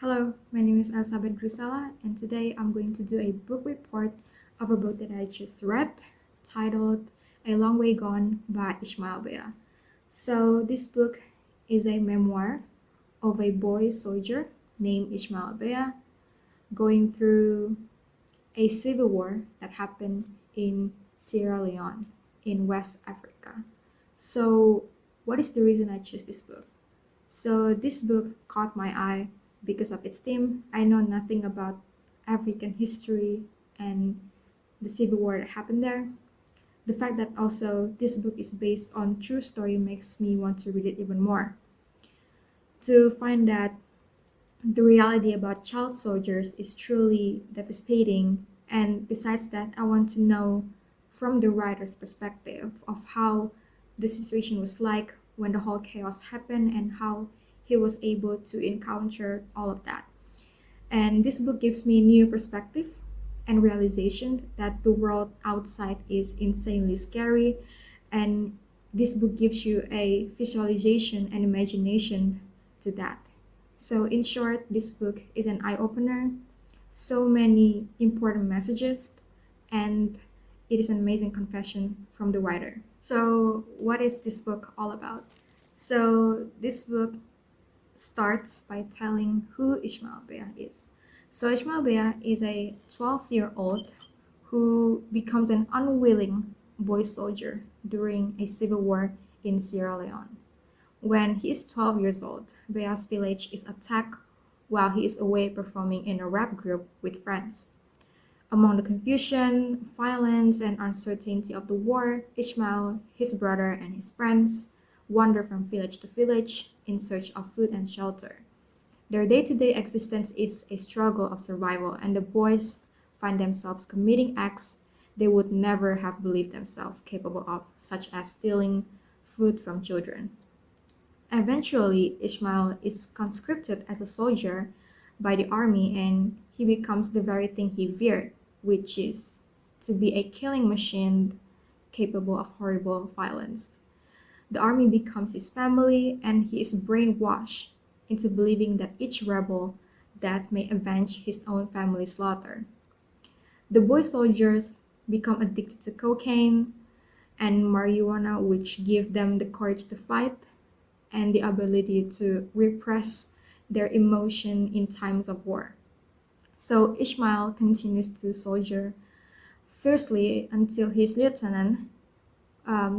Hello, my name is Elisabeth Grisella, and today I'm going to do a book report of a book that I just read titled A Long Way Gone by Ismail Bea. So, this book is a memoir of a boy soldier named Ismail Bea going through a civil war that happened in Sierra Leone in West Africa. So, what is the reason I chose this book? So this book caught my eye because of its theme. I know nothing about African history and the civil war that happened there. The fact that also this book is based on true story makes me want to read it even more. To find that the reality about child soldiers is truly devastating, and besides that, I want to know from the writer's perspective of how the situation was like when the whole chaos happened and how he was able to encounter all of that. And this book gives me new perspective and realization that the world outside is insanely scary, and this book gives you a visualization and imagination to that. So, in short, this book is an eye opener, so many important messages, and it is an amazing confession from the writer. So, what is this book all about? So, this book starts by telling who Ismail Bea is. So, Ismail Bea is a 12-year-old who becomes an unwilling boy soldier during a civil war in Sierra Leone. When he is 12 years old, Bea's village is attacked while he is away performing in a rap group with friends. Among the confusion, violence, and uncertainty of the war, Ishmael, his brother, and his friends wander from village to village in search of food and shelter. Their day to day existence is a struggle of survival, and the boys find themselves committing acts they would never have believed themselves capable of, such as stealing food from children. Eventually, Ishmael is conscripted as a soldier by the army, and he becomes the very thing he feared, which is to be a killing machine capable of horrible violence. The army becomes his family, and he is brainwashed into believing that each rebel that may avenge his own family's slaughter. The boy soldiers become addicted to cocaine and marijuana, which give them the courage to fight and the ability to repress their emotion in times of war. So Ishmael continues to soldier fiercely until his lieutenant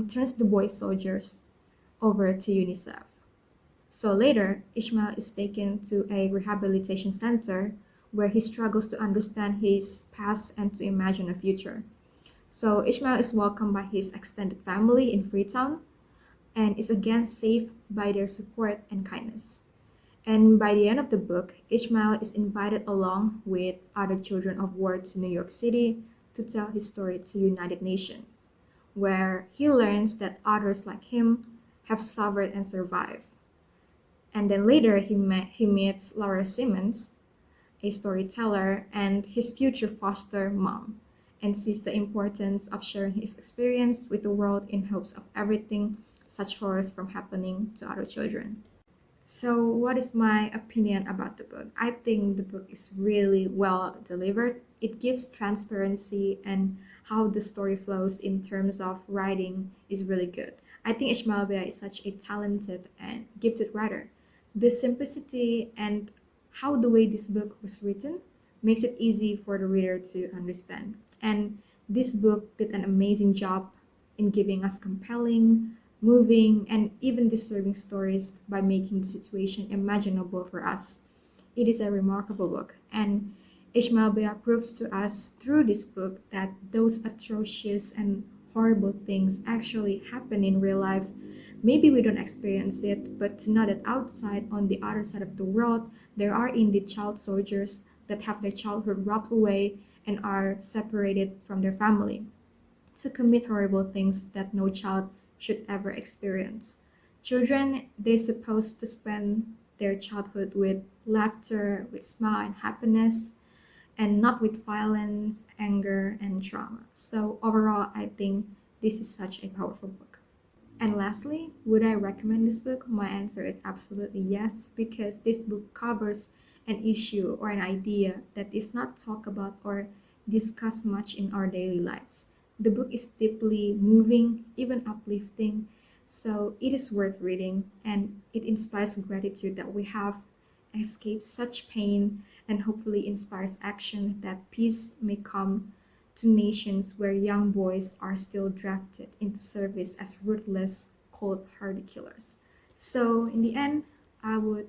turns the boy soldiers over to UNICEF. So later, Ishmael is taken to a rehabilitation center where he struggles to understand his past and to imagine a future. So Ishmael is welcomed by his extended family in Freetown and is again saved by their support and kindness. And by the end of the book, Ishmael is invited along with other children of war to New York City to tell his story to United Nations, where he learns that others like him have suffered and survived. And then later he meets Laura Simmons, a storyteller, and his future foster mom, and sees the importance of sharing his experience with the world in hopes of everything such horrors from happening to other children. So, what is my opinion about the book? I think the book is really well delivered. It gives transparency, and how the story flows in terms of writing is really good. I think Ishmael Bea is such a talented and gifted writer. The simplicity and how the way this book was written makes it easy for the reader to understand. And this book did an amazing job in giving us compelling, moving, and even disturbing stories by making the situation imaginable for us. It is a remarkable book, and Ishmael Bea proves to us through this book that those atrocious and horrible things actually happen in real life. Maybe we don't experience it, but to know that outside, on the other side of the world, there are indeed child soldiers that have their childhood robbed away and are separated from their family to commit horrible things that no child should ever experience. Children, they're supposed to spend their childhood with laughter, with smile and happiness, and not with violence, anger, and trauma. So overall, I think this is such a powerful book. And lastly, would I recommend this book? My answer is absolutely yes, because this book covers an issue or an idea that is not talked about or discussed much in our daily lives. The book is deeply moving, even uplifting, so it is worth reading, and it inspires gratitude that we have escaped such pain, and hopefully inspires action that peace may come to nations where young boys are still drafted into service as ruthless, cold-hearted killers. So in the end, I would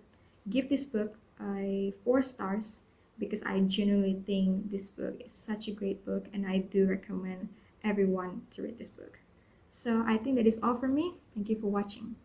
give this book a 4 stars because I genuinely think this book is such a great book, and I do recommend everyone to read this book. So I think that is all for me. Thank you for watching.